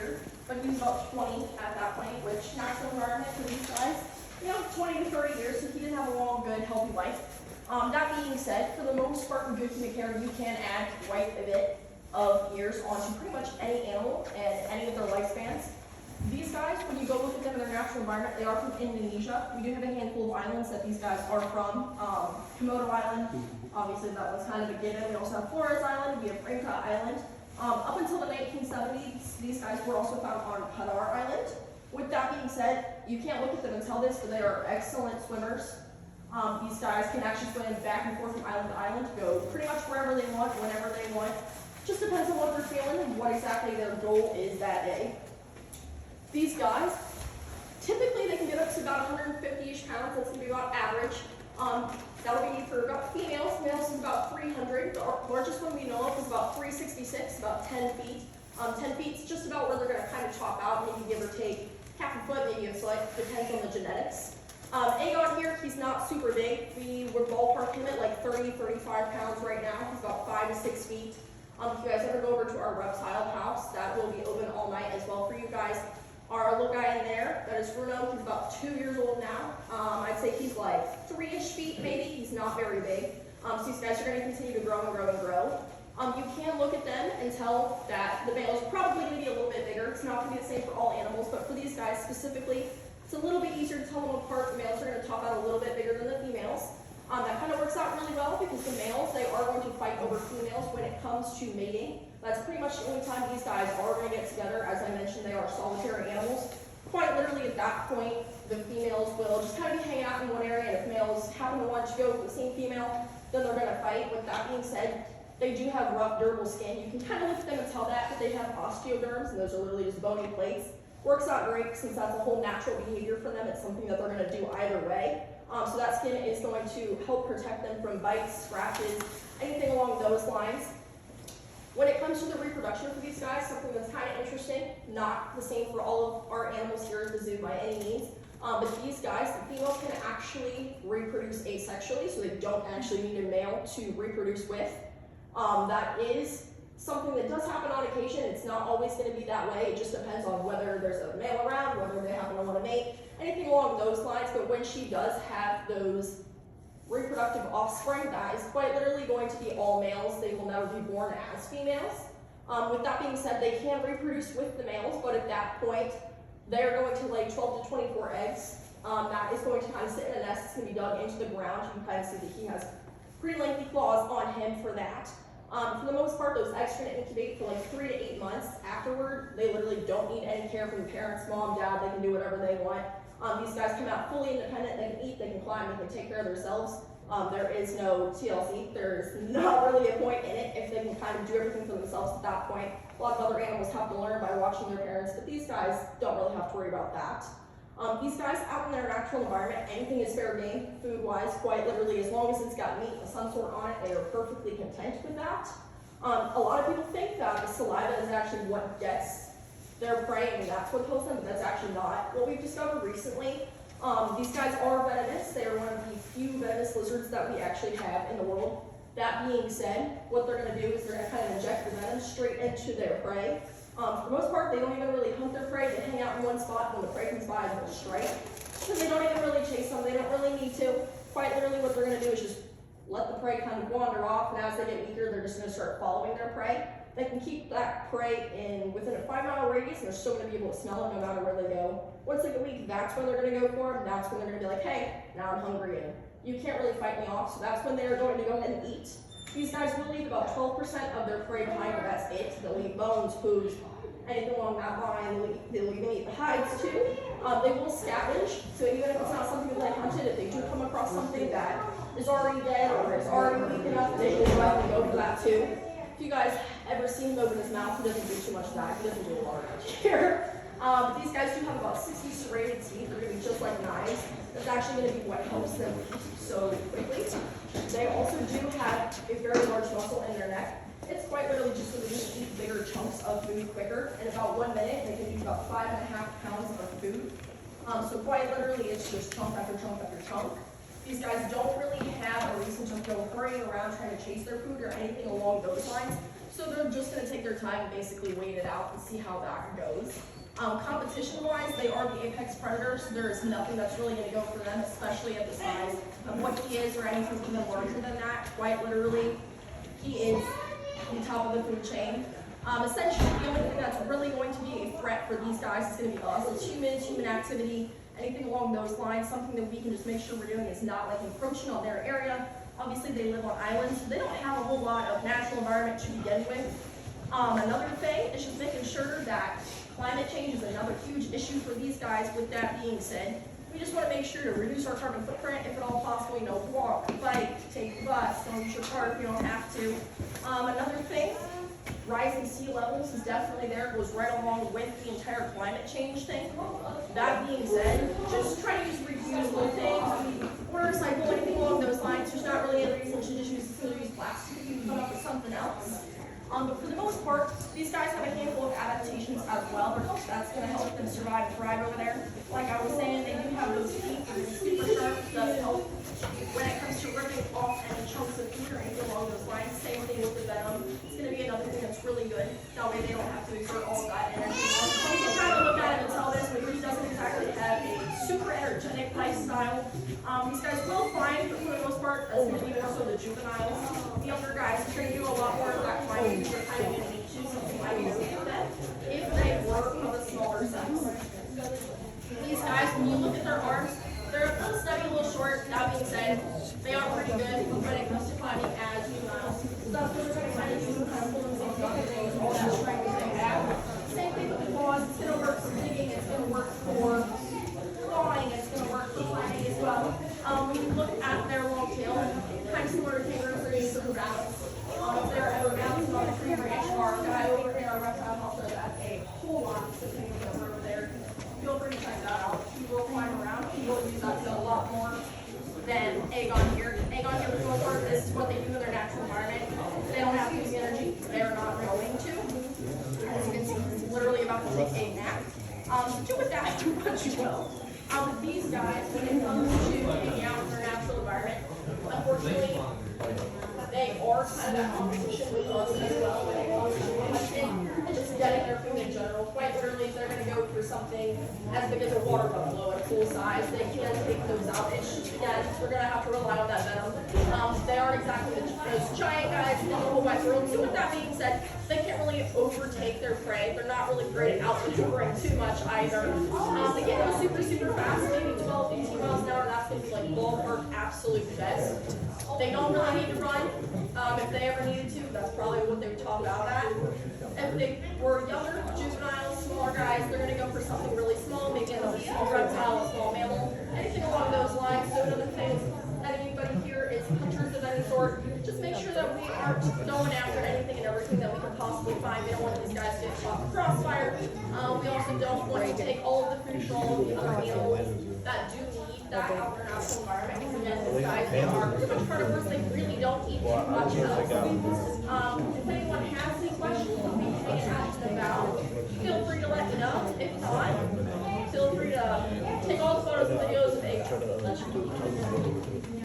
year, but he's about 20 at that point, which natural environment for these guys, 20 to 30 years, so he didn't have a long, good, healthy life. That being said, for the most part in good human care, you can add quite a bit of years onto pretty much any animal and any of their lifespans. These guys, when you go look at them in their natural environment, they are from Indonesia. We do have a handful of islands that these guys are from. Komodo Island, obviously that one's kind of a given. We also have Flores Island, we have Rinca Island. Up until the 1970s, these guys were also found on Padar Island. With that being said, you can't look at them and tell this, but they are excellent swimmers. These guys can actually swim back and forth from island to island, go pretty much wherever they want, whenever they want. Just depends on what they're feeling and what exactly their goal is that day. These guys, typically they can get up to about 150-ish pounds. That's going to be about average. That'll be for about females. Males is about 300. The largest one we know of is about 366, about 10 feet. 10 feet is just about where they're going to kind of top out, maybe give or take half a foot, maybe a foot, depends on the genetics. Aegon here, he's not super big. We would ballpark him at like 30, 35 pounds right now. He's about 5 to 6 feet. If you guys ever go over to our reptile house, that will be open all night as well for you guys. Our little guy in there, that is Bruno, he's about 2 years old now. I'd say he's like 3-ish feet maybe. He's not very big. So these guys are going to continue to grow and grow and grow. You can look at them and tell that the male is probably going to be a little bit bigger. It's not going to be the same for all animals, but for these guys specifically, it's a little bit easier to tell them apart. The males are going to top out a little bit bigger than the females. That kind of works out really well because the males, they are going to fight over females when it comes to mating. That's pretty much the only time these guys are going to get together. As I mentioned, they are solitary animals. Quite literally at that point, the females will just kind of be hanging out in one area, and if males happen to want to go with the same female, then they're going to fight. With that being said, they do have rough, durable skin. You can kind of look at them and tell that, but they have osteoderms, and those are literally just bony plates. Works out great since that's a whole natural behavior for them. It's something that they're going to do either way. So that skin is going to help protect them from bites, scratches, anything along those lines. When it comes to the reproduction for these guys, something that's kind of interesting, not the same for all of our animals here at the zoo by any means, but these guys, the females can actually reproduce asexually, so they don't actually need a male to reproduce with. That is something that does happen on occasion. It's not always going to be that way. It just depends on whether there's a male around, whether they happen to want to mate, anything along those lines. But when she does have those reproductive offspring, that is quite literally going to be all males. They will never be born as females. With that being said, they can reproduce with the males, but at that point, they're going to lay 12 to 24 eggs. That is going to kind of sit in a nest. It's going to be dug into the ground. You can kind of see that he has pretty lengthy claws on him for that. For the most part, those eggs are going to incubate for like 3 to 8 months. Afterward, they literally don't need any care from the parents, mom, dad. They can do whatever they want. These guys come out fully independent. They can eat, they can climb, they can take care of themselves. There is no TLC. There's not really a point in it if they can kind of do everything for themselves at that point. A lot of other animals have to learn by watching their parents, but these guys don't really have to worry about that. These guys out in their natural environment, anything is fair game, food-wise, quite literally. As long as it's got meat of some sort on it, they are perfectly content with that. A lot of people think that the saliva is actually what gets their prey, and that's what kills them, but that's actually not what we've discovered recently. These guys are venomous. They are one of the few venomous lizards that we actually have in the world. That being said, what they're going to do is they're going to kind of inject the venom straight into their prey. For the most part, they don't even really hunt their prey. They hang out in one spot. When the prey comes by, they'll strike. So they don't even really chase them. They don't really need to. Quite literally what they're going to do is just let the prey kind of wander off, and as they get weaker, they're just going to start following their prey. They can keep that prey within a 5-mile radius, and they're still going to be able to smell it no matter where they go. Once they get weak, that's when they're going to go for them. That's when they're going to be like, hey, now I'm hungry, and you can't really fight me off, so that's when they're going to go ahead and eat. These guys will leave about 12% of their prey behind, but that's it. They'll eat bones, hooves, anything along that line. They'll even eat the hides too. They will scavenge, so even if it's not something that they hunted, if they do come across something that is already dead or is already weak enough, they will go ahead and go for that too. If you guys ever seen him open his mouth, he doesn't do too much of that. He doesn't do a lot around here. These guys do have about 60 serrated teeth. They're going to be just like knives. That's actually going to be what helps them eat so quickly. They also do have a very large muscle in their neck. It's quite literally just so they can eat bigger chunks of food quicker. In about 1 minute, they can eat about 5.5 pounds of food. So quite literally, it's just chunk after chunk after chunk. These guys don't really have a reason to go hurrying around trying to chase their food or anything along those lines. So So they're just gonna take their time and basically wait it out and see how that goes. Competition-wise, they are the apex predators. There is nothing that's really gonna go for them, especially at the size of what he is or anything even larger than that. Quite literally, he is the top of the food chain. Essentially, the only thing that's really going to be a threat for these guys is going to be us. It's humans, human activity, anything along those lines. Something that we can just make sure we're doing is not like encroaching on their area. Obviously, they live on islands, so they don't have a whole lot of natural environment to begin with. Another thing is just making sure that climate change is another huge issue for these guys. With that being said, we just want to make sure to reduce our carbon footprint if at all possible. You know, walk, bike, take the bus, don't use your car if you don't have to. Another thing, rising sea levels is definitely there. It goes right along with the entire climate change thing. That being said, just try to use reusable things, or recycle, anything along those lines. There's not really any reason to just use single-use plastic. You can come up with something else. But for the most part, these guys have a handful of adaptations as well. That's going to help them survive and thrive over there. Like I was saying, they do have those teeth that are super sharp. Does help when it comes to ripping off any chunks of meat or anything along those lines. Same thing with the venom. It's going to be another thing that's really good. That way they don't have to exert all of that energy. You can kind of look at it and tell this, but he doesn't exactly have a super energetic lifestyle. These guys will find, but for the most part, that's going to be more so the juveniles. The younger guys are going to do a lot more of that climbing. They're kind of going to need to something like this for them if they were of a smaller size. These guys, when you look at their arms, they're a little stubby, a little short. That being said, they are pretty good when it comes to climbing as juveniles. So that's what they're going to kind of use and kind of pull themselves up and things, all that strength that they have. Same thing with the claws. It's going to work for digging. It's going to work for clawing. It's going to work for climbing as well. When you look at their long tail, kind of similar to kangaroos, they're used for rattles. If they're ever bouncing on a tree branch, our guy over in our reptile house does that a whole lot. So things over there. Feel free to check that out. He will climb around. He will use that a lot more than egg on here. Egg on here, for the most part, this is what they do in their natural environment. They don't have to use the energy. They're not going to. As you can see, he's literally about to take a nap. So do with that too much you will. With these guys, when it comes to hanging out in their natural environment, unfortunately, they are kind of at competition with us as well when it comes to hunting and just getting their food in general. Quite literally, if they're going to go for something as big as a water buffalo at full size, they can take those out. It's just, again, we're going to have to rely on that venom. They aren't exactly those giant guys in the whole wide world. So with that being said, they can't really overtake their prey. They're not really great at outmaneuvering too much either. They get them super, super fast, maybe 12, 15 miles an hour. That's going to be like ballpark absolute best. They don't really need to run. If they ever needed to, that's probably what they would top out at. If they were younger, juveniles, smaller guys, they're going to go for something really small, maybe another small reptile, a small mammal, anything along those lines. So another thing that anybody here is hunters of any sort, just make sure that we aren't going after anything and everything that we can possibly find. We don't want these guys to get caught in crossfire. We also don't want to take all of the food from all of the other animals that do need that out in their natural environment. Because again, these guys, they are pretty much carnivores. They really don't eat too much else. If anyone has any questions that we can ask them about, feel free to let me know. If not, feel free to take all the photos and videos of egg.